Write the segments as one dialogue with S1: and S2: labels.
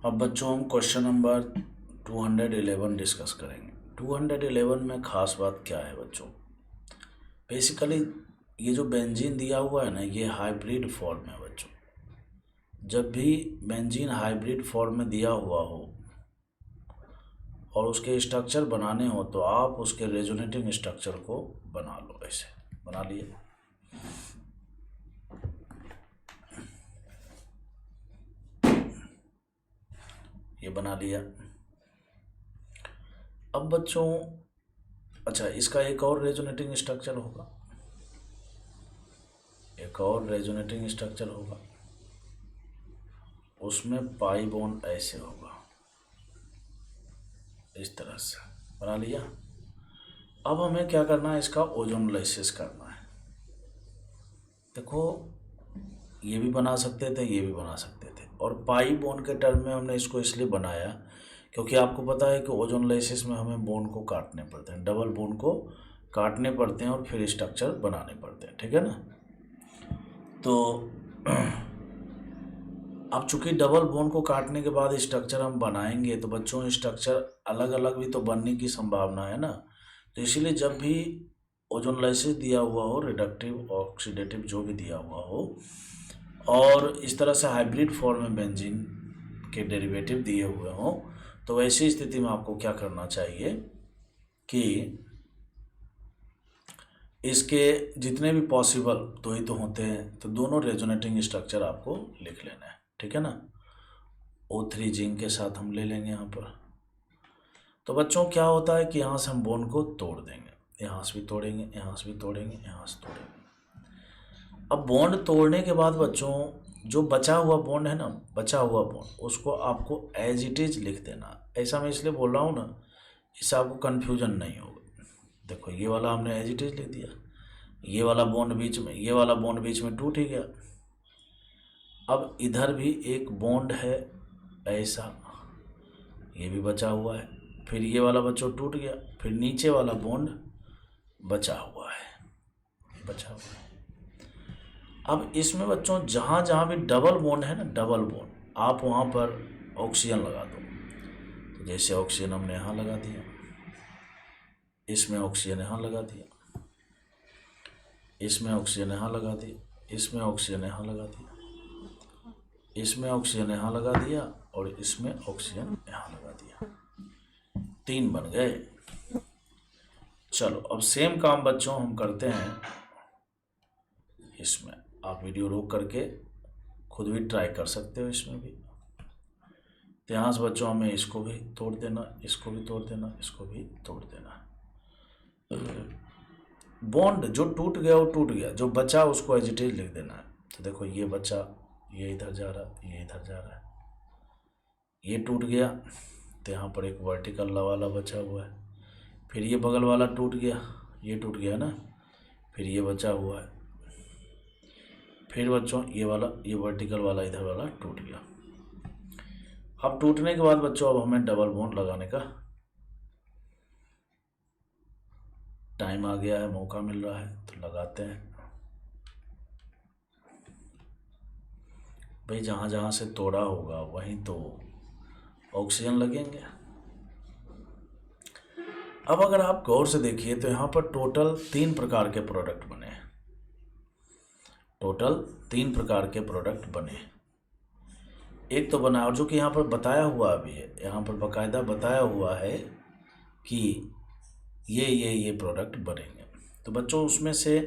S1: अब बच्चों हम क्वेश्चन नंबर 211 डिस्कस करेंगे। 211 में खास बात क्या है बच्चों? बेसिकली ये जो बेंजीन दिया हुआ है ना, ये हाइब्रिड फॉर्म है बच्चों। जब भी बेंजीन हाइब्रिड फॉर्म में दिया हुआ हो और उसके स्ट्रक्चर बनाने हो तो आप उसके रेजोनेटिंग स्ट्रक्चर को बना लो। ऐसे बना लिए। ये बना लिया। अब बच्चों अच्छा, इसका एक और रेजोनेटिंग स्ट्रक्चर होगा, एक और रेजोनेटिंग स्ट्रक्चर होगा, उसमें पाई बॉन्ड ऐसे होगा, इस तरह से बना लिया। अब हमें क्या करना है, इसका ओजोनलाइसिस करना है। देखो ये भी बना सकते थे, ये भी बना सकते थे, और पाई बॉन्ड के टर्म में हमने इसको इसलिए बनाया क्योंकि आपको पता है कि ओजोनलाइसिस में हमें बॉन्ड को काटने पड़ते हैं, डबल बॉन्ड को काटने पड़ते हैं और फिर स्ट्रक्चर बनाने पड़ते हैं, ठीक है ना। तो अब चूंकि डबल बॉन्ड को काटने के बाद स्ट्रक्चर हम बनाएंगे तो बच्चों स्ट्रक्चर अलग अलग भी तो बनने की संभावना है ना। तो इसीलिए जब भी ओजोनलाइसिस दिया हुआ हो, रिडक्टिव ऑक्सीडेटिव जो भी दिया हुआ हो, और इस तरह से हाइब्रिड फॉर्म में बेंजीन के डेरिवेटिव दिए हुए हों, तो ऐसी स्थिति में आपको क्या करना चाहिए कि इसके जितने भी पॉसिबल दो ही तो होते हैं, तो दोनों रेजोनेटिंग स्ट्रक्चर आपको लिख लेना है, ठीक है ना। O3 जिंक के साथ हम ले लेंगे यहाँ पर। तो बच्चों क्या होता है कि यहाँ से हम बॉन्ड को तोड़ देंगे, यहाँ से भी तोड़ेंगे, यहाँ से भी तोड़ेंगे, यहाँ से तोड़ेंगे। अब बॉन्ड तोड़ने के बाद बच्चों जो बचा हुआ बॉन्ड है ना, बचा हुआ बॉन्ड, उसको आपको एज इट इज लिख देना। ऐसा मैं इसलिए बोल रहा हूँ ना, इससे आपको कन्फ्यूजन नहीं होगा। देखो ये वाला हमने एज इट इज लिख दिया, ये वाला बॉन्ड बीच में, ये वाला बॉन्ड बीच में टूट ही गया। अब इधर भी एक बॉन्ड है ऐसा, ये भी बचा हुआ है, फिर ये वाला बच्चों टूट गया, फिर नीचे वाला बॉन्ड बचा हुआ है, बचा हुआ है। अब इसमें बच्चों जहाँ जहाँ भी डबल बॉन्ड है ना, डबल बॉन्ड, आप वहाँ पर ऑक्सीजन लगा दो। तो जैसे ऑक्सीजन हमने यहाँ लगा दिया, इसमें ऑक्सीजन यहाँ लगा दिया, इसमें ऑक्सीजन यहाँ लगा दिया, इसमें ऑक्सीजन यहाँ लगा दिया, इसमें ऑक्सीजन यहाँ लगा दिया, और इसमें ऑक्सीजन यहाँ लगा दिया। 3 बन गए। चलो अब सेम काम बच्चों हम करते हैं इसमें। आप वीडियो रोक करके खुद भी ट्राई कर सकते हो इसमें भी। तो यहाँ से बच्चों हमें इसको भी तोड़ देना, इसको भी तोड़ देना, इसको भी तोड़ देना। बॉन्ड जो टूट गया वो टूट गया, जो बचा उसको एज इट इज लिख देना है। तो देखो ये बचा, ये इधर जा रहा है, ये इधर जा रहा है, ये टूट गया, तो यहाँ पर एक वर्टिकल वाला बचा हुआ है, फिर ये बगल वाला टूट गया, ये टूट गया ना, फिर ये बचा हुआ है, फिर बच्चों ये वाला, ये वर्टिकल वाला इधर वाला टूट गया। अब टूटने के बाद बच्चों अब हमें डबल बॉन्ड लगाने का टाइम आ गया है, मौका मिल रहा है, तो लगाते हैं भाई। जहाँ जहाँ से तोड़ा होगा वहीं तो ऑक्सीजन लगेंगे। अब अगर आप गौर से देखिए तो यहाँ पर टोटल 3 प्रकार के प्रोडक्ट बने हैं, टोटल 3 प्रकार के प्रोडक्ट बने। एक तो बना, और जो कि यहाँ पर बताया हुआ भी है, यहाँ पर बाकायदा बताया हुआ है कि ये प्रोडक्ट बनेंगे। तो बच्चों उसमें से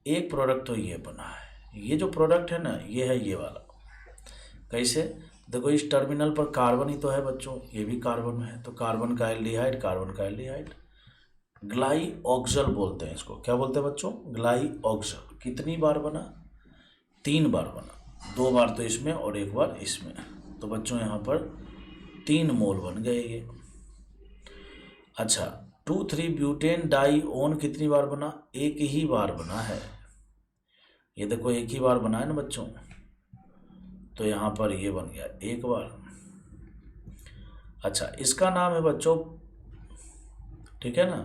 S1: एक प्रोडक्ट तो ये बना है। ये जो प्रोडक्ट है ना, ये है ये वाला। कैसे? देखो इस टर्मिनल पर कार्बन ही तो है बच्चों, ये भी कार्बन है, तो कार्बन का एल्डिहाइड, कार्बन का एल्डिहाइड, ग्लाइऑक्सल बोलते हैं इसको। क्या बोलते हैं बच्चों? ग्लाइऑक्सल। कितनी बार बना? 3 बार बना, 2 बार तो इसमें और 1 बार इसमें। तो बच्चों यहाँ पर 3 मोल बन गए ये। अच्छा, 2,3 ब्यूटेन डाईओन कितनी बार बना? एक ही बार बना है। ये देखो एक ही बार बना है ना बच्चों, तो यहाँ पर ये बन गया 1 बार। अच्छा, इसका नाम है बच्चों, ठीक है ना,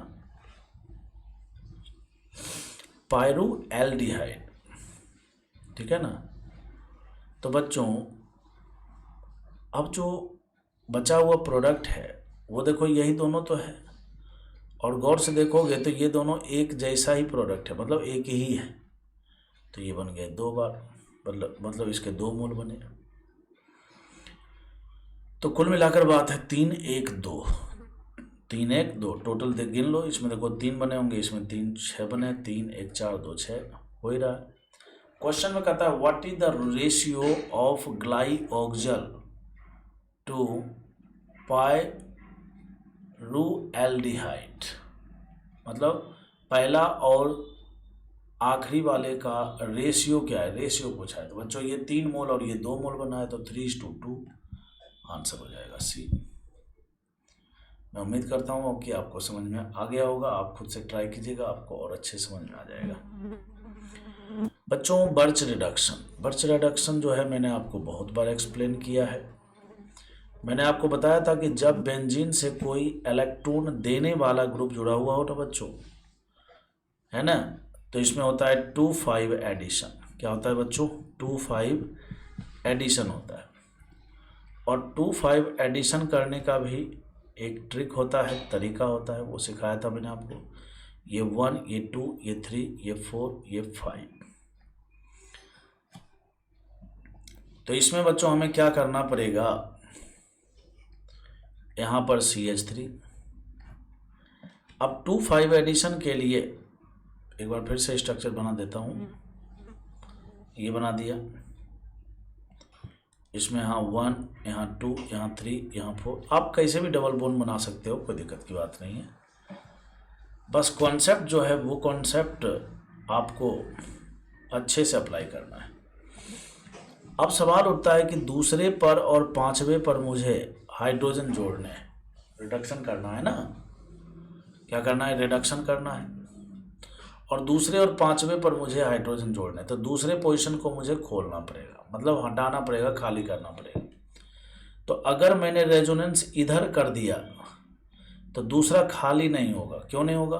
S1: पायरू एल्डिहाइड, ठीक है ना। तो बच्चों अब जो बचा हुआ प्रोडक्ट है वो देखो यही दोनों तो है, और गौर से देखोगे तो ये दोनों एक जैसा ही प्रोडक्ट है, मतलब एक ही है, तो ये बन गए 2 बार, मतलब इसके 2 मोल बने। तो कुल मिलाकर बात है 3 1 2, 3 1 2 टोटल गिन लो, इसमें देखो 3 बने होंगे, इसमें 3 6 बने, 3 1 4 2 6 हो ही रहा है। क्वेश्चन में कहता है what is the ratio of glyoxal to pyruvaldehyde, मतलब पहला और आखिरी वाले का रेशियो क्या है, रेशियो पूछा है। तो बच्चों ये 3 मोल और ये 2 मोल बना है, तो 3:2 आंसर हो जाएगा सी। मैं उम्मीद करता हूँ कि आपको समझ में आ गया होगा, आप खुद से ट्राई कीजिएगा, आपको और अच्छे समझ में आ जाएगा। बच्चों बर्च रिडक्शन जो है मैंने आपको बहुत बार एक्सप्लेन किया है। मैंने आपको बताया था कि जब बेंजीन से कोई इलेक्ट्रॉन देने वाला ग्रुप जुड़ा हुआ हो ना बच्चों, है ना, तो इसमें होता है 2,5 एडिशन। क्या होता है बच्चों? 2,5 एडिशन होता है। और 2,5 एडिशन करने का भी एक ट्रिक होता है, तरीका होता है, वो सिखाया था मैंने आपको। ये 1, ये 2, ये 3, ये 4, ये 5। तो इसमें बच्चों हमें क्या करना पड़ेगा, यहाँ पर CH3। अब 2,5 एडिशन के लिए एक बार फिर से स्ट्रक्चर बना देता हूँ, ये बना दिया। इसमें यहाँ 1, यहाँ 2, यहाँ 3, यहाँ 4, आप कैसे भी डबल बॉन्ड बना सकते हो, कोई दिक्कत की बात नहीं है। बस कॉन्सेप्ट जो है वो कॉन्सेप्ट आपको अच्छे से अप्लाई करना है। अब सवाल उठता है कि दूसरे पर और 5वें पर मुझे हाइड्रोजन जोड़ने हैं, रिडक्शन करना है ना, क्या करना है, रिडक्शन करना है। और दूसरे और 5वें पर मुझे हाइड्रोजन जोड़ना है, तो दूसरे पोजीशन को मुझे खोलना पड़ेगा, मतलब हटाना पड़ेगा, खाली करना पड़ेगा। तो अगर मैंने रेजोनेंस इधर कर दिया तो दूसरा खाली नहीं होगा। क्यों नहीं होगा?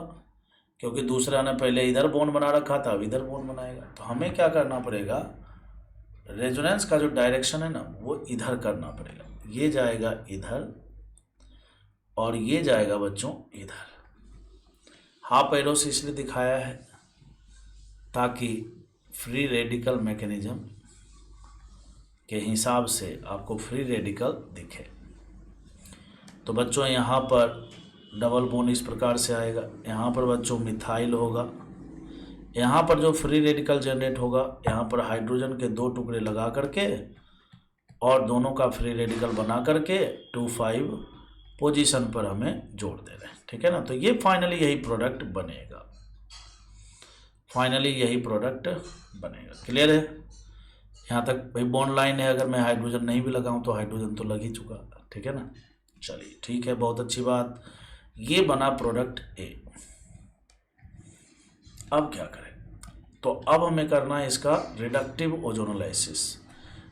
S1: क्योंकि दूसरा ने पहले इधर बॉन्ड बना रखा था, अब इधर बॉन्ड बनाएगा। तो हमें क्या करना पड़ेगा, रेजोनेंस का जो डायरेक्शन है ना वो इधर करना पड़ेगा। ये जाएगा इधर और ये जाएगा बच्चों इधर। हाफ एरो से इसलिए दिखाया है ताकि फ्री रेडिकल मैकेनिज्म के हिसाब से आपको फ्री रेडिकल दिखे। तो बच्चों यहाँ पर डबल बॉन्ड इस प्रकार से आएगा, यहाँ पर बच्चों मिथाइल होगा, यहाँ पर जो फ्री रेडिकल जनरेट होगा, यहाँ पर हाइड्रोजन के 2 टुकड़े लगा करके और दोनों का फ्री रेडिकल बना करके 2,5 पोजीशन पर हमें जोड़ दे रहे हैं, ठीक है ना। तो ये फाइनली यही प्रोडक्ट बनेगा, फाइनली यही प्रोडक्ट बनेगा। क्लियर है? यहाँ तक भाई बॉन्ड लाइन है, अगर मैं हाइड्रोजन नहीं भी लगाऊं तो हाइड्रोजन तो लग ही चुका, ठीक है ना। चलिए ठीक है, बहुत अच्छी बात। ये बना प्रोडक्ट ए। अब क्या करें, तो अब हमें करना है इसका रिडक्टिव ओजोनोलाइसिस।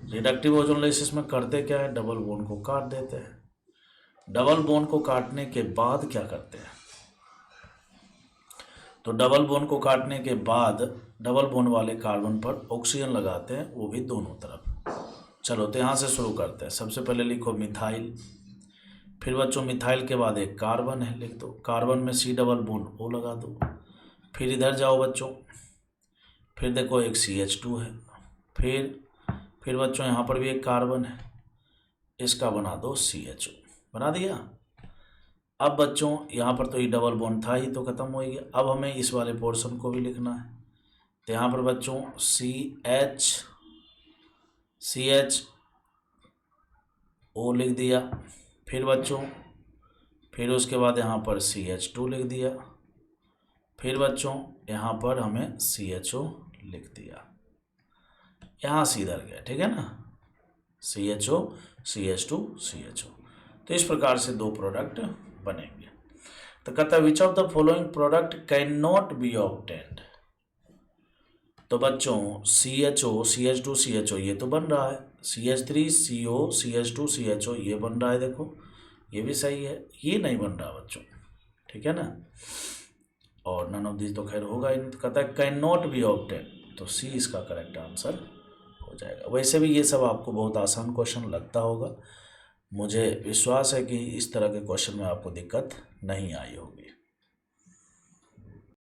S1: रिडक्टिव ओजोनोलाइसिस में करते क्या है, डबल बॉन्ड को काट देते हैं। डबल बॉन्ड को काटने के बाद क्या करते हैं, तो डबल बॉन्ड को काटने के बाद डबल बॉन्ड वाले कार्बन पर ऑक्सीजन लगाते हैं, वो भी दोनों तरफ। चलो तो यहाँ से शुरू करते हैं। सबसे पहले लिखो मिथाइल, फिर बच्चों मिथाइल के बाद एक कार्बन है, लिख दो। कार्बन में C डबल बॉन्ड O लगा दो। फिर इधर जाओ बच्चों, फिर देखो एक CH2 है। फिर बच्चों यहाँ पर भी एक कार्बन है, इसका बना दो CHO। बना दिया। अब बच्चों यहाँ पर तो ये डबल बॉन्ड था ही, तो ख़त्म हो गया। अब हमें इस वाले पोर्शन को भी लिखना है। तो यहाँ पर बच्चों CHO लिख दिया। फिर बच्चों फिर उसके बाद यहाँ पर CH2 लिख दिया। फिर बच्चों यहाँ पर हमें CHO लिख दिया, यहाँ से इधर गया, ठीक है ना, CHO CH2 CHO। तो इस प्रकार से 2 प्रोडक्ट बनेंगे। तो कहता है which of the following product can not be obtained. तो बच्चों CHO CH2 CHO ये तो बन रहा है, CH3 CO CH2 CHO ये बन रहा है, देखो ये भी सही है। ये नहीं बन रहा बच्चों, ठीक है ना, और नन ऑफ दिस तो खैर होगा ही नहीं। तो कहता है कैन नॉट बी ऑब्टेन्ड, तो C इसका करेक्ट आंसर हो जाएगा। वैसे भी ये सब आपको बहुत आसान क्वेश्चन लगता होगा, मुझे विश्वास है कि इस तरह के क्वेश्चन में आपको दिक्कत नहीं आई होगी।